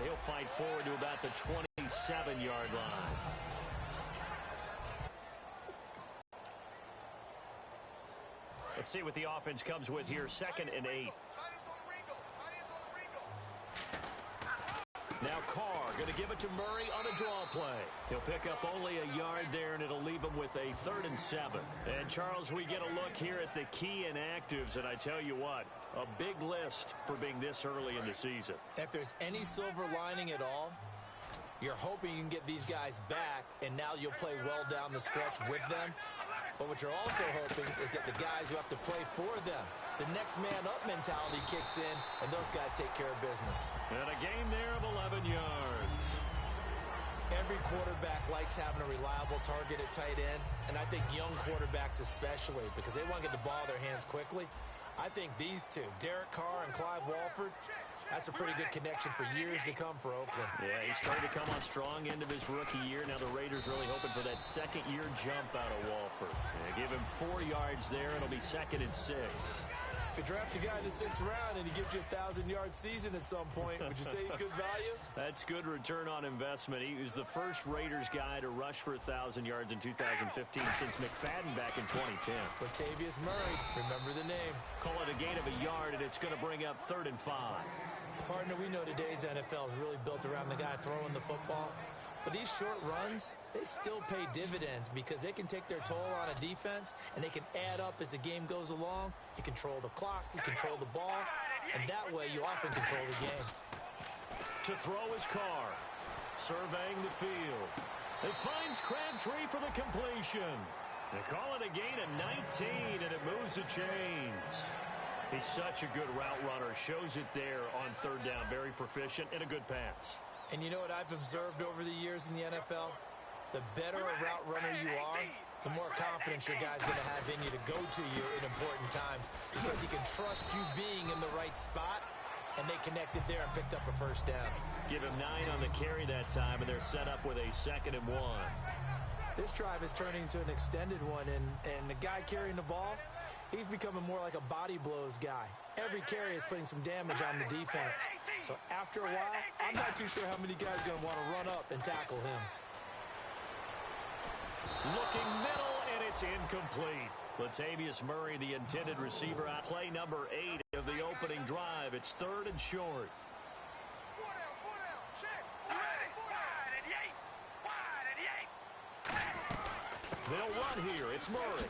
and he'll fight forward to about the 27-yard line. Let's see what the offense comes with here. 2nd and 8. Now Carr going to give it to Murray on a draw play. He'll pick up only a yard there, and it'll leave him with a 3rd and 7. And, Charles, we get a look here at the key inactives, and I tell you what, a big list for being this early in the season. If there's any silver lining at all, you're hoping you can get these guys back, and now you'll play well down the stretch with them. But what you're also hoping is that the guys who have to play for them, the next man up mentality kicks in, and those guys take care of business. And a gain there of 11 yards. Every quarterback likes having a reliable target at tight end, and I think young quarterbacks especially, because they want to get the ball in their hands quickly. I think these two, Derek Carr and Clive Walford, that's a pretty good connection for years to come for Oakland. Yeah, he started to come on strong end of his rookie year. Now the Raiders really hoping for that second-year jump out of Walford. Yeah, give him 4 yards there. It'll be 2nd and 6. If you draft a guy in the 6th round and he gives you a 1,000-yard season at some point, would you say he's good value? That's good return on investment. He was the first Raiders guy to rush for 1,000 yards in 2015 since McFadden back in 2010. Latavius Murray, remember the name. Call it a gain of a yard, and it's going to bring up 3rd and 5. Partner, we know today's NFL is really built around the guy throwing the football. But these short runs, they still pay dividends because they can take their toll on a defense, and they can add up as the game goes along. You control the clock, you control the ball, and that way you often control the game. To throw is Carr, surveying the field. It finds Crabtree for the completion. They call it a gain of 19, and it moves the chains. He's such a good route runner. Shows it there on 3rd down. Very proficient and a good pass. And you know what I've observed over the years in the NFL? The better a route runner you are, the more confidence your guy's going to have in you to go to you in important times because he can trust you being in the right spot, and they connected there and picked up a 1st down. Give him 9 on the carry that time, and they're set up with a 2nd and 1. This drive is turning into an extended one, and the guy carrying the ball, he's becoming more like a body blows guy. Every carry is putting some damage on the defense. So after a while, I'm not too sure how many guys are going to want to run up and tackle him. Looking middle, and it's incomplete. Latavius Murray, the intended receiver, on play number 8 of the opening drive. It's 3rd and short. They'll run here. It's Murray.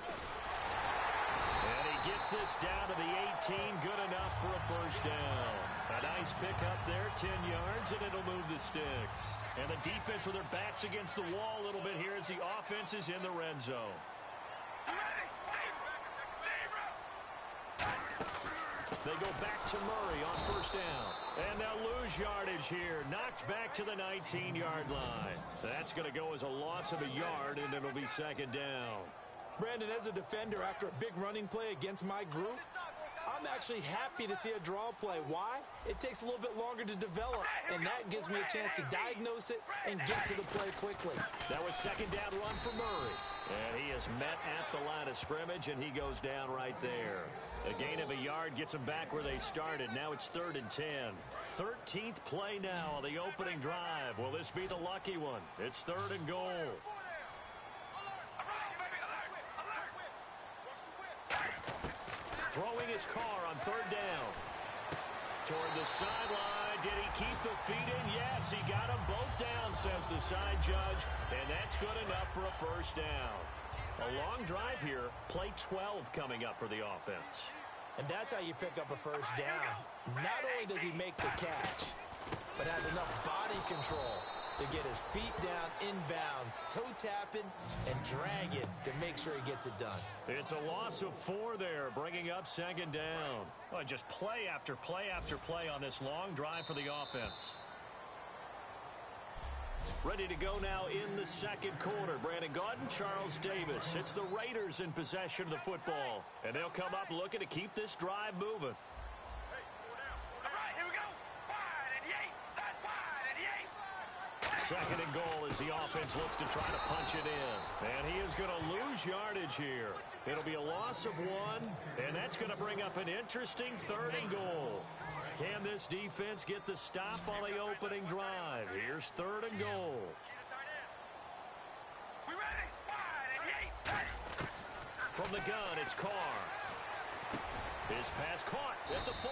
And he gets this down to the 18. Good enough for a 1st down. A nice pickup there, 10 yards, and it'll move the sticks. And the defense with their backs against the wall a little bit here as the offense is in the red zone. They go back to Murray on 1st down. And they'll lose yardage here. Knocked back to the 19-yard line. That's going to go as a loss of a yard, and it'll be 2nd down. Brandon, as a defender, after a big running play against my group, I'm actually happy to see a draw play. Why? It takes a little bit longer to develop, and that gives me a chance to diagnose it and get to the play quickly. That was 2nd down run for Murray. And he is met at the line of scrimmage, and he goes down right there. A gain of a yard gets them back where they started. Now it's 3rd and 10. 13th play now on the opening drive. Will this be the lucky one? It's 3rd and goal. Throwing his Carr on 3rd down. Toward the sideline. Did he keep the feet in? Yes, he got them both down, says the side judge. And that's good enough for a 1st down. A long drive here. Play 12 coming up for the offense. And that's how you pick up a 1st down. Not only does he make the catch, but has enough body control to get his feet down inbounds, toe tapping, and dragging to make sure he gets it done. It's a loss of 4 there, bringing up 2nd down. Well, just play after play after play on this long drive for the offense. Ready to go now in the 2nd quarter. Brandon Gaudin, Charles Davis. It's the Raiders in possession of the football. And they'll come up looking to keep this drive moving. 2nd and goal as the offense looks to try to punch it in. And he is going to lose yardage here. It'll be a loss of 1, and that's going to bring up an interesting 3rd and goal. Can this defense get the stop on the opening drive? Here's 3rd and goal. From the gun, it's Carr. His pass caught at the 4.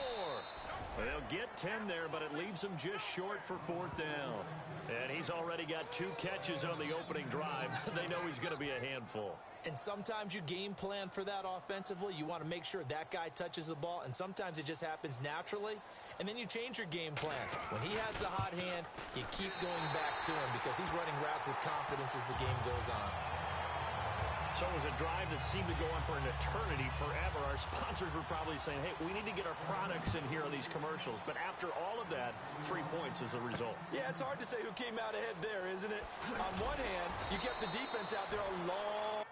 They'll get 10 there, but it leaves him just short for 4th down. And he's already got 2 catches on the opening drive. They know he's going to be a handful. And sometimes you game plan for that offensively. You want to make sure that guy touches the ball, and sometimes it just happens naturally. And then you change your game plan. When he has the hot hand, you keep going back to him because he's running routes with confidence as the game goes on. So it was a drive that seemed to go on for an eternity, forever. Our sponsors were probably saying, hey, we need to get our products in here on these commercials. But after all of that, 3 points as a result. Yeah, it's hard to say who came out ahead there, isn't it? On one hand, you kept the defense out there a long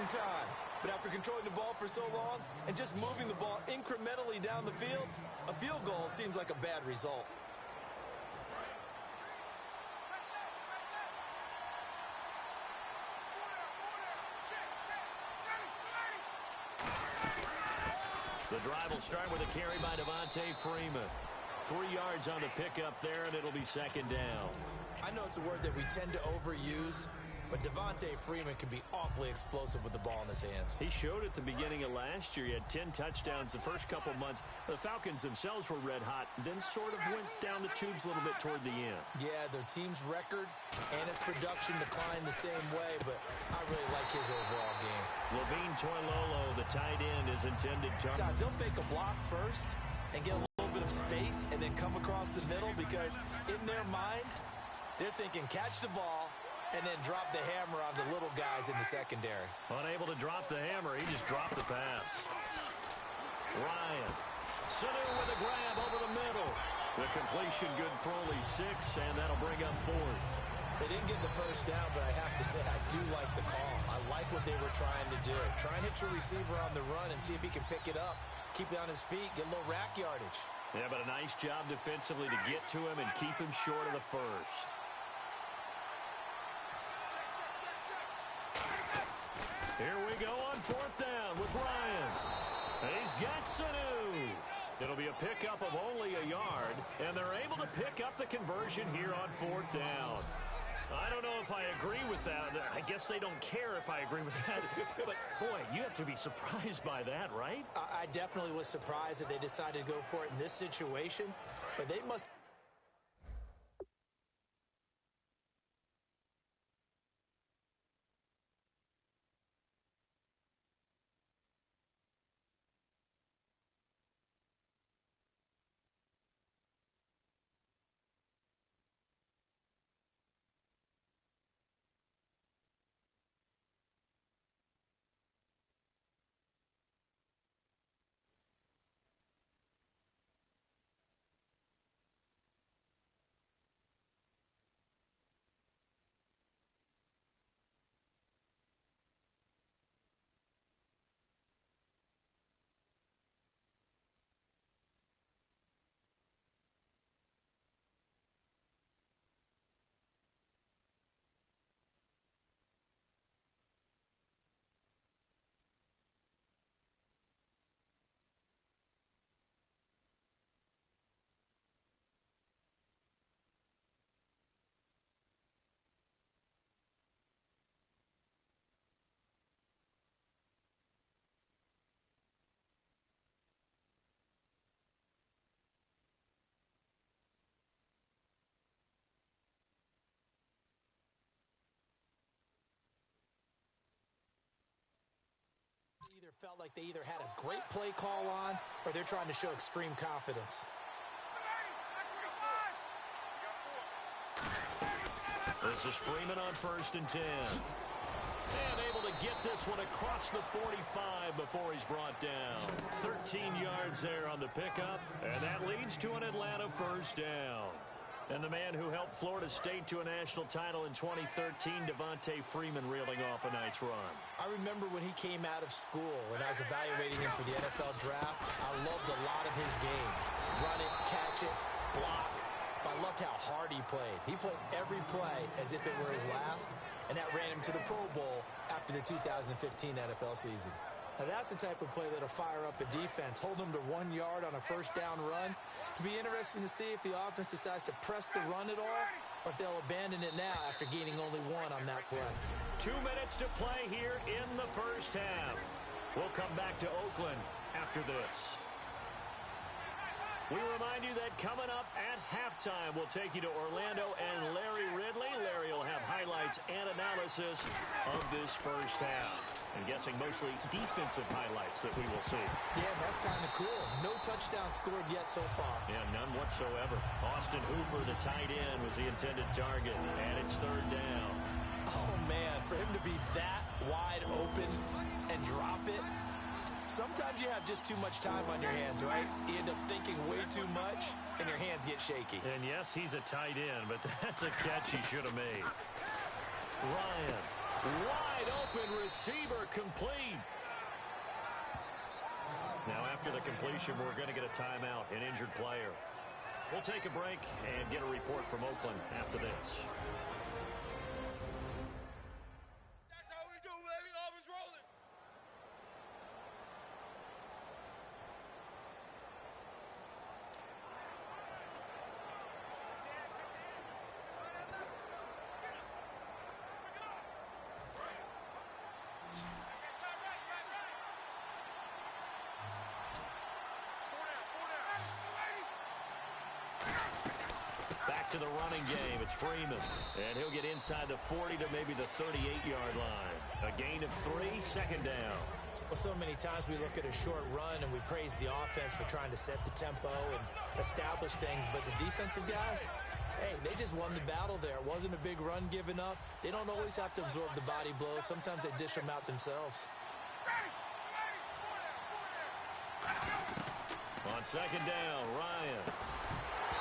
time. But after controlling the ball for so long and just moving the ball incrementally down the field, a field goal seems like a bad result. The drive will start with a carry by Devontae Freeman. 3 yards on the pickup there, and it'll be 2nd down. I know it's a word that we tend to overuse, but Devontae Freeman can be awfully explosive with the ball in his hands. He showed at the beginning of last year. He had 10 touchdowns the first couple months. The Falcons themselves were red hot, then sort of went down the tubes a little bit toward the end. Yeah, their team's record and its production declined the same way, but I really like his overall game. Levine Toilolo, the tight end, is intended target. They'll fake a block first and get a little bit of space and then come across the middle because in their mind, they're thinking catch the ball and then drop the hammer on the little guys in the secondary. Unable to drop the hammer, he just dropped the pass. Ryan. Sanu with a grab over the middle. The completion good for only 6, and that'll bring up 4th. They didn't get the first down, but I have to say I do like the call. I like what they were trying to do. Try and hit your receiver on the run and see if he can pick it up. Keep it on his feet, get a little rack yardage. Yeah, but a nice job defensively to get to him and keep him short of the first. Here we go on 4th down with Ryan. And he's got Sanu. It'll be a pickup of only a yard, and they're able to pick up the conversion here on 4th down. I don't know if I agree with that. I guess they don't care if I agree with that. But, boy, you have to be surprised by that, right? I definitely was surprised that they decided to go for it in this situation, but they must either felt like they either had a great play call on or they're trying to show extreme confidence. This is Freeman on 1st and 10. And able to get this one across the 45 before he's brought down. 13 yards there on the pickup, and that leads to an Atlanta first down. And the man who helped Florida State to a national title in 2013, Devontae Freeman, reeling off a nice run. I remember when he came out of school and I was evaluating him for the NFL draft. I loved a lot of his game. Run it, catch it, block. But I loved how hard he played. He played every play as if it were his last, and that ran him to the Pro Bowl after the 2015 NFL season. Now that's the type of play that'll fire up a defense. Hold them to 1 yard on a first down run. It'll be interesting to see if the offense decides to press the run at all, or if they'll abandon it now after gaining only one on that play. 2 minutes to play here in the first half. We'll come back to Oakland after this. We remind you that coming up at halftime, we'll take you to Orlando and Larry Ridley. Larry will have highlights and analysis of this first half. I'm guessing mostly defensive highlights that we will see. Yeah, that's kind of cool. No touchdown scored yet so far. Yeah, none whatsoever. Austin Hooper, the tight end, was the intended target, and it's 3rd down. Oh, man, for him to be that wide open and drop it. Sometimes you have just too much time on your hands, right? You end up thinking way too much, and your hands get shaky. And yes, he's a tight end, but that's a catch he should have made. Ryan, wide open receiver, complete. Now, after the completion, we're going to get a timeout, an injured player. We'll take a break and get a report from Oakland after this. That's how we do, baby. Always rolling. Back to the running game. It's Freeman. And he'll get inside the 40 to maybe the 38-yard line. A gain of 3, 2nd down. Well, so many times we look at a short run and we praise the offense for trying to set the tempo and establish things. But the defensive guys, hey, they just won the battle there. It wasn't a big run given up. They don't always have to absorb the body blows. Sometimes they dish them out themselves. On 2nd down, Ryan.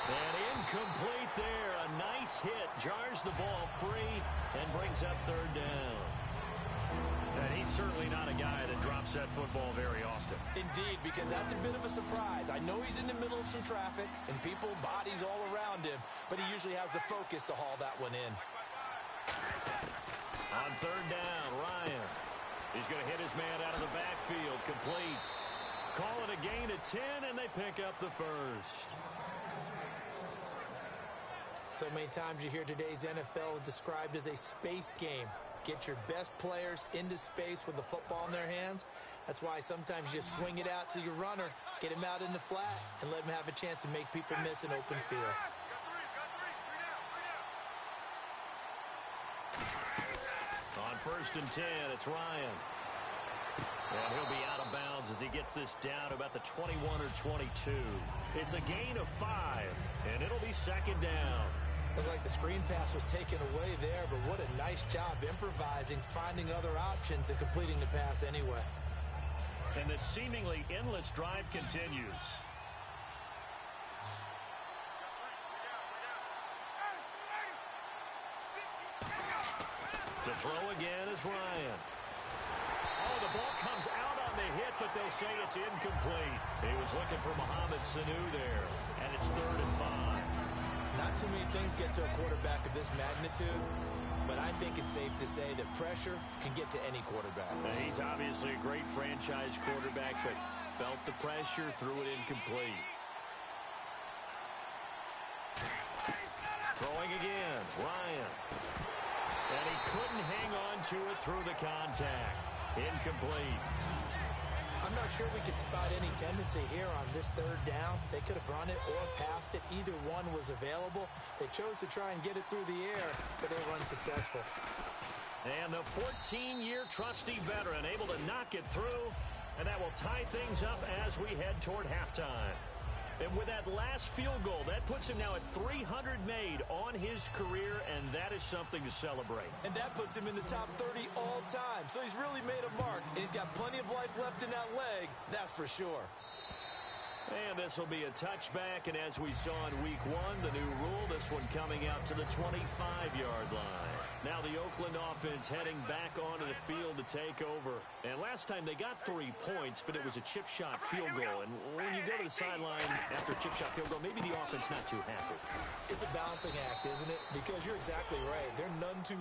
And incomplete there. A nice hit. Jars the ball free and brings up 3rd down. And he's certainly not a guy that drops that football very often. Indeed, because that's a bit of a surprise. I know he's in the middle of some traffic and people, bodies all around him, but he usually has the focus to haul that one in. On 3rd down, Ryan. He's going to hit his man out of the backfield. Complete. Call it a gain of 10, and they pick up the first. So many times you hear today's NFL described as a space game. Get your best players into space with the football in their hands. That's why sometimes you just swing it out to your runner, get him out in the flat, and let him have a chance to make people miss an open field. On 1st and 10, it's Ryan. And he'll be out of bounds as he gets this down to about the 21 or 22. It's a gain of 5, and it'll be 2nd down. Looked like the screen pass was taken away there, but what a nice job improvising, finding other options, and completing the pass anyway. And the seemingly endless drive continues. To throw again is Ryan. Oh, the ball comes out on the hit, but they'll say it's incomplete. He was looking for Mohamed Sanu there, and it's 3rd and 5. Not too many things get to a quarterback of this magnitude, but I think it's safe to say that pressure can get to any quarterback. He's obviously a great franchise quarterback, but felt the pressure, threw it incomplete. Throwing again, Ryan. And he couldn't hang on to it through the contact. Incomplete. I'm not sure we could spot any tendency here on this 3rd down. They could have run it or passed it. Either one was available. They chose to try and get it through the air, but they were unsuccessful. And the 14-year trusty veteran able to knock it through And that will tie things up as we head toward halftime. And with that last field goal, that puts him now at 300 made on his career, and that is something to celebrate. And that puts him in the top 30 all time. So he's really made a mark, and he's got plenty of life left in that leg, that's for sure. And this will be a touchback, and as we saw in week 1, the new rule, this one coming out to the 25-yard line. Now the Oakland offense heading back onto the field to take over. And last time they got 3 points, but it was a chip shot field goal. And when you go to the sideline after a chip shot field goal, maybe the offense not too happy. It's a balancing act, isn't it? Because you're exactly right. They're none too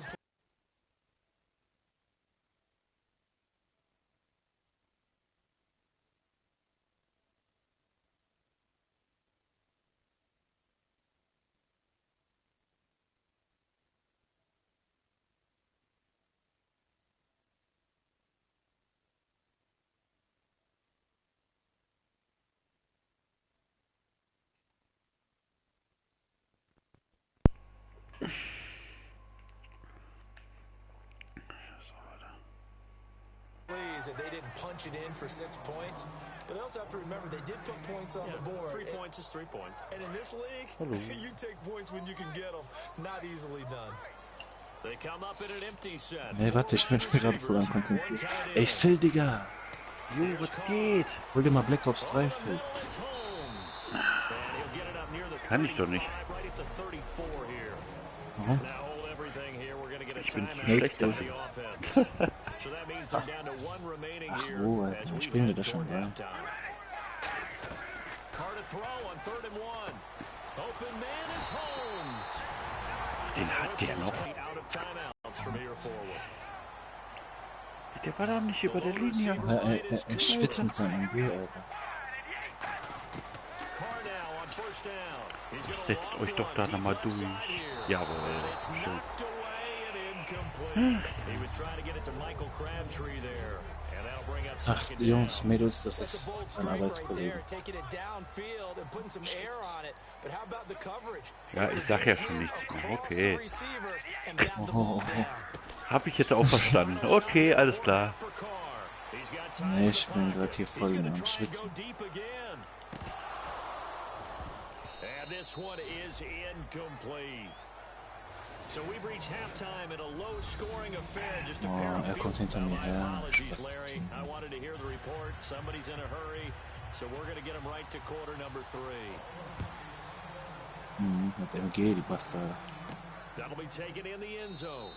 that they didn't punch it in for 6 points. But they also have to remember they did put points on the board. 3 points is 3 points. And in this league, you take points when you can get them. Not easily done. They come up in an empty set. Nee, warte, ich bin gerade voll am Konzentrieren. Ey, Phil, Digga! Jo, was geht? Hol dir mal Black Ops 3, Phil. Kann ich doch nicht. Warum? Ich bin schlechter. Ach, oh, Alter, ich bin da schon rein. Den hat der noch. Der war doch nicht über der Linie. Er schwitzt mit seinem MG, Alter. Setzt euch doch da nochmal durch. Jawohl. Schön. Ach, Jungs, Mädels, das ist ein Arbeitskollege. Ja, ich sag ja schon nichts mehr. Okay. Oh. Hab ich jetzt auch verstanden. Okay, alles klar. Nee, ich bin gerade hier voll am Schwitzen. Oh, er kommt hinter mir her. Mit MG, die Bastarde. That'll be taken in the end zone.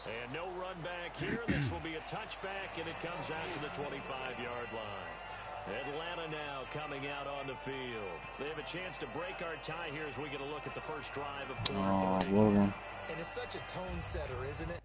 And no run back here. This will be a touchback, and it comes out to the 25-yard line. Atlanta now coming out on the field. They have a chance to break our tie here as we get a look at the first drive of quarter 3. Whoa. And it's such a tone setter, isn't it?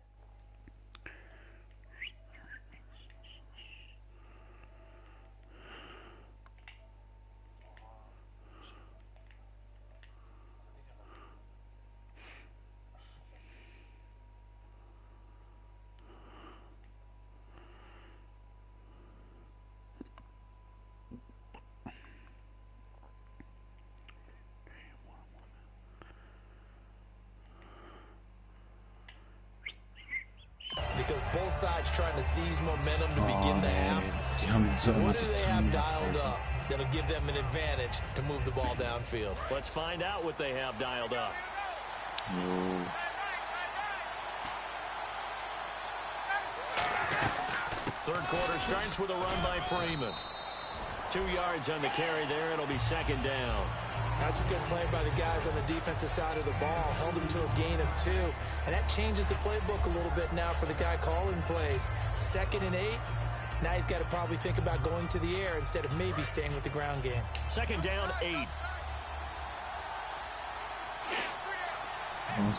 Because both sides trying to seize momentum to begin the half. Die haben so immer What die do they have Team dialed up that'll give them an advantage to move the ball downfield? Let's find out what they have dialed up. Third quarter starts with a run by Freeman. 2 yards on the carry there. It'll be second down. That's a good play by the guys on the defensive side of the ball. Held him to a gain of 2. And that changes the playbook a little bit now for the guy calling plays. 2nd and 8. Now he's got to probably think about going to the air instead of maybe staying with the ground game. Second down, 8.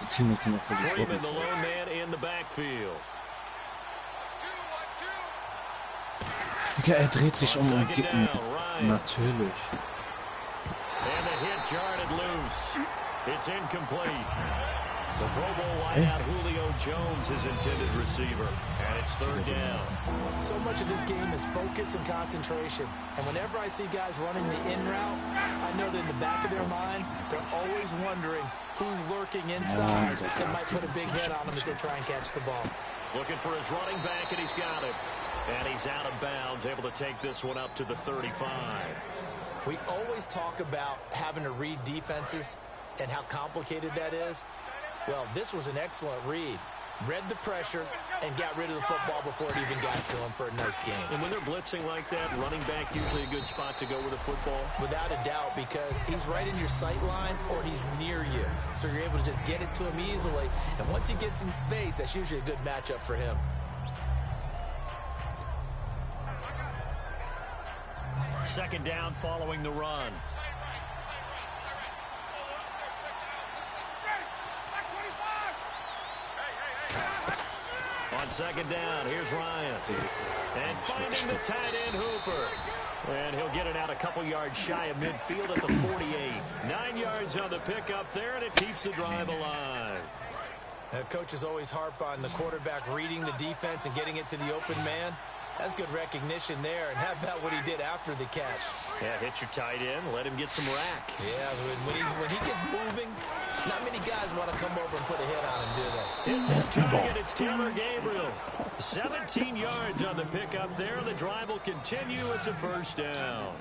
Freeman, the lone man in the backfield. Er dreht sich um und gibt mir... Natürlich. And the hit jarred it loose. It's incomplete. The Pro Bowl wideout Julio Jones is intended receiver. And it's third down. So much of this game is focus and concentration. And whenever I see guys running the in route, I know that in the back of their mind, they're always wondering who's lurking inside that might put a big hit on them as they try and catch the ball. Looking for his running back, and he's got it. And he's out of bounds, able to take this one up to the 35. We always talk about having to read defenses and how complicated that is. Well, this was an excellent read. Read the pressure and got rid of the football before it even got to him for a nice game. And when they're blitzing like that, running back usually a good spot to go with a football? Without a doubt, because he's right in your sight line or he's near you. So you're able to just get it to him easily. And once he gets in space, that's usually a good matchup for him. Second down following the run. On second down, here's Ryan. And finding the tight end Hooper. And he'll get it out a couple yards shy of midfield at the 48. 9 yards on the pickup there, and it keeps the drive alive. Coaches always harp on the quarterback reading the defense and getting it to the open man. That's good recognition there. And how about what he did after the catch? Yeah, hit your tight end, let him get some rack. Yeah, when he gets moving, not many guys want to come over and put a hit on him, do they? It's his target. It's Taylor Gabriel. 17 yards on the pickup there. The drive will continue. It's a first down.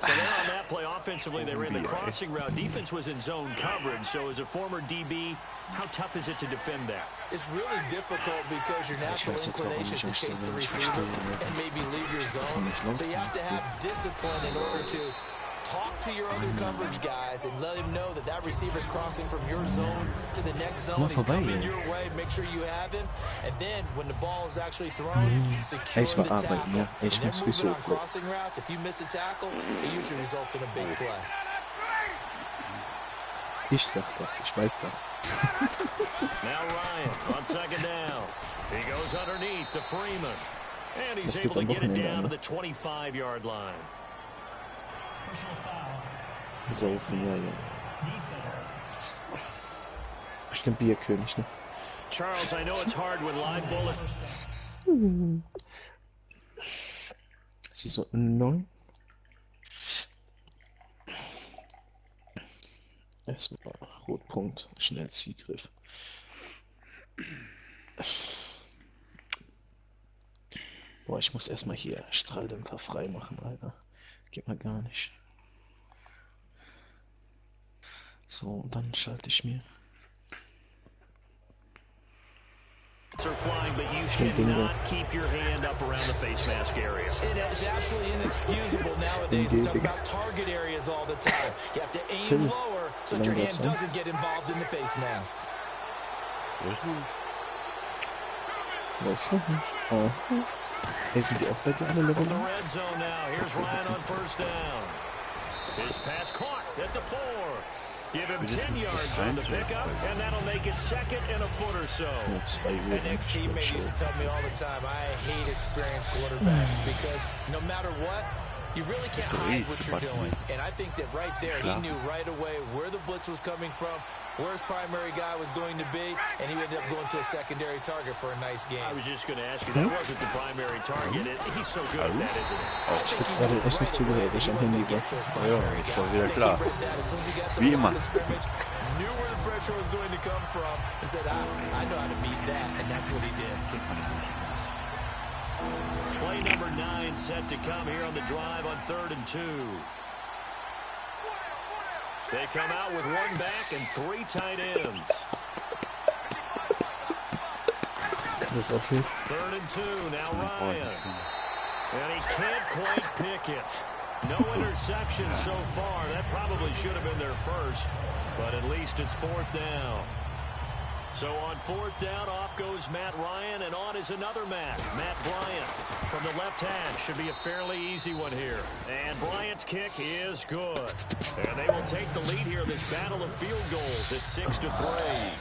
So there on that play, offensively, they ran the crossing route. Defense was in zone coverage. So as a former DB, how tough is it to defend that? It's really difficult because your natural inclination is to chase the receiver and maybe leave your zone. So you have to have discipline in order to talk to your other coverage guys and let him know that that receiver's crossing from your zone to the next zone. He's coming your way. Make sure you have him. And then when the ball is actually thrown, secure the tackle. And then moving on crossing routes, if you miss a tackle, it usually results in a big play. Ich sag das, ich weiß das. Now Ryan on second down. He goes underneath to Freeman. And he's able to get it down to the 25-yard line. Saufen, ja. Bestimmt Bierkönig, ne? Charles, I know it's hard when live bullet. Sie so 9. Erstmal Rotpunkt, schnell Zielgriff. Boah, ich muss erstmal hier Strahldämpfer frei machen, Alter. Geht mal gar nicht. So, und dann schalte ich mir. Are flying, but you cannot keep your hand up around the face mask area. It is absolutely inexcusable nowadays to talk about target areas all the time. You have to aim lower so that your hand doesn't get involved in the face mask. Weiß noch nicht. Oh. Hey, sind die auch bei dir alle Level 1? The red zone now. Here's Ryan on first down. His pass caught at the 4. Give him 10 yards on the pickup, and that'll make it second and a foot or so. An ex-teammate used to tell me all the time, I hate experienced quarterbacks because no matter what, you really can't hide what you're doing. And I think that right there, he knew right away where the blitz was coming from, where his primary guy was going to be, and he ended up going to a secondary target for a nice game. I was just going to ask you, that wasn't the primary target. He's so good at that, isn't he? Ich weiß gerade echt nicht zugehört, ich am Handy war. Ja, ist doch wieder klar. Wie immer. Knew where the pressure was going to come from and said, I know how to beat that, and that's what he did. Play number 9 set to come here on the drive on 3rd and 2. They come out with 1 back and 3 tight ends. Das ist auch viel. 3rd and 2, now Ryan. And he can't quite pick it. No interception so far. That probably should have been their first, but at least it's 4th down. So on 4th down, off goes Matt Ryan, and on is another Matt Bryant. From the left hash, should be a fairly easy one here. And Bryant's kick is good. And they will take the lead here in this battle of field goals at 6-3.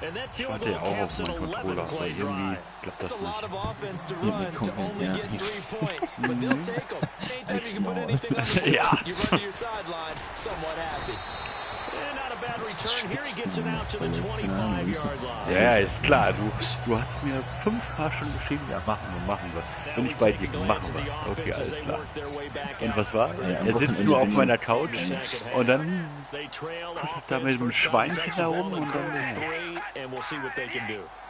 And that field goal caps an 11-play drive. That's a lot of offense to run to only get 3 points, but they'll take them. Anytime you can put anything on the board, you run to your sideline somewhat happy. And not a bad return here. He gets it out to the 25-yard line. Ja, ist klar. Du hast mir 5-mal schon geschrieben, ja, machen wir. Bin ich bei dir, machen wir. Okay, alles klar. Und was war? Er sitzt nur auf meiner Couch und dann kuschelt da mit dem Schweinchen herum und dann...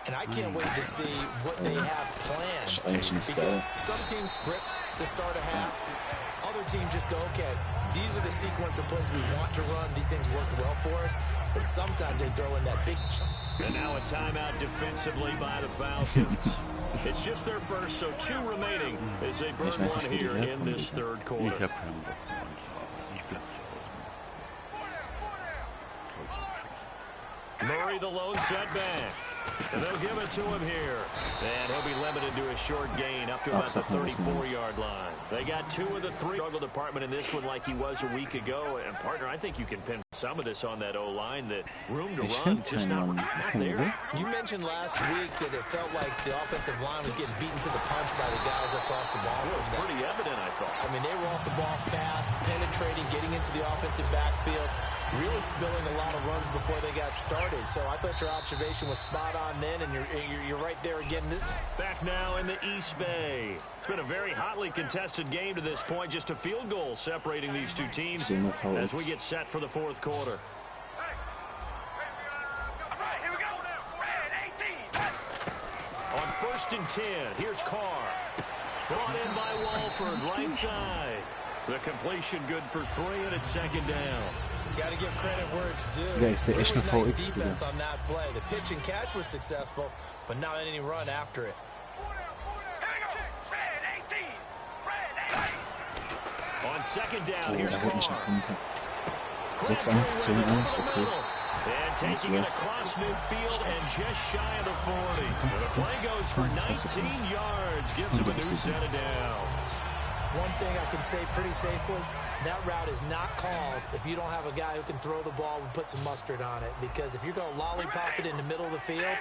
And I can't wait to see what they have planned, because some teams script to start a half. Other teams just go, okay, these are the sequence of plays we want to run. These things worked well for us. And sometimes they throw in that big... And now a timeout defensively by the Falcons. It's just their first, so 2 remaining as they burn one here in this third quarter. Ich hab keinen Bock. Ich bleib zu Hause. Murray the lone setback. And they'll give it to him here. And he'll be limited to a short gain up to about the 34-yard line. They got 2 of the 3 struggle department in this one like he was a week ago. And, partner, I think you can pin some of this on that O-line, that room to run, just not there. You mentioned last week that it felt like the offensive line was getting beaten to the punch by the guys across the ball. It was pretty evident, I thought. I mean, they were off the ball fast, penetrating, getting into the offensive backfield, really spilling a lot of runs before they got started. So I thought your observation was spot on then, and you're right there again. Back now in the East Bay. It's been a very hotly contested game to this point. Just a field goal separating these two teams as we get set for the fourth quarter. On 1st and 10, here's Carr. Brought in by Walford, right side. The completion good for 3, and it's 2nd down. Got to give credit where it's due. Really nice defense on that play. The pitch and catch was successful, but not any run after it. On 2nd down, here's Carr. 6-1, 10-1, okay. And taking it across midfield and just shy of the 40. The play goes for 19 yards, gives him a new set of downs. One thing I can say pretty safely, that route is not called if you don't have a guy who can throw the ball and put some mustard on it. Because if you're going to lollipop it in the middle of the field,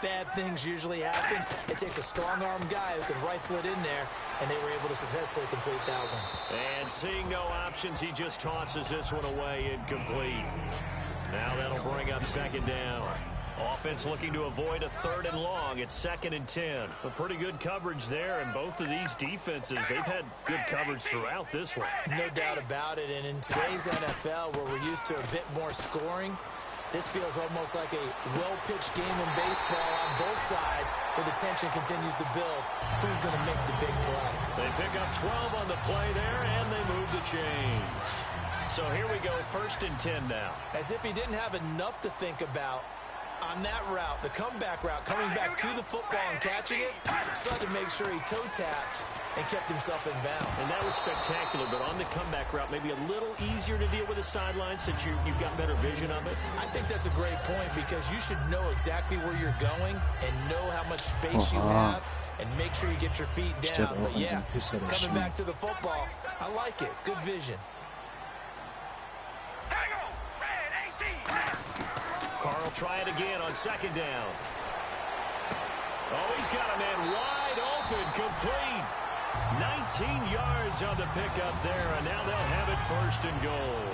bad things usually happen. It takes a strong-arm guy who can rifle it in there, and they were able to successfully complete that one. And seeing no options, he just tosses this one away incomplete. Now that'll bring up 2nd down. Offense looking to avoid a 3rd and long. It's 2nd and 10. A pretty good coverage there, and both of these defenses, they've had good coverage throughout this one. No doubt about it, and in today's NFL, where we're used to a bit more scoring, this feels almost like a well-pitched game in baseball on both sides, where the tension continues to build. Who's going to make the big play? They pick up 12 on the play there, and they move the chains. So here we go, 1st and 10 now. As if he didn't have enough to think about on that route, the comeback route, coming back to the football and catching it, decided to make sure he toe-tapped and kept himself in bounds. And that was spectacular, but on the comeback route, maybe a little easier to deal with the sideline since you've got better vision of it. I think that's a great point, because you should know exactly where you're going and know how much space you have and make sure you get your feet down. But yeah, coming back to the football, I like it. Good vision. Carr will try it again on 2nd down. Oh, he's got a man wide open, complete. 19 yards on the pickup there, and now they'll have it 1st and goal.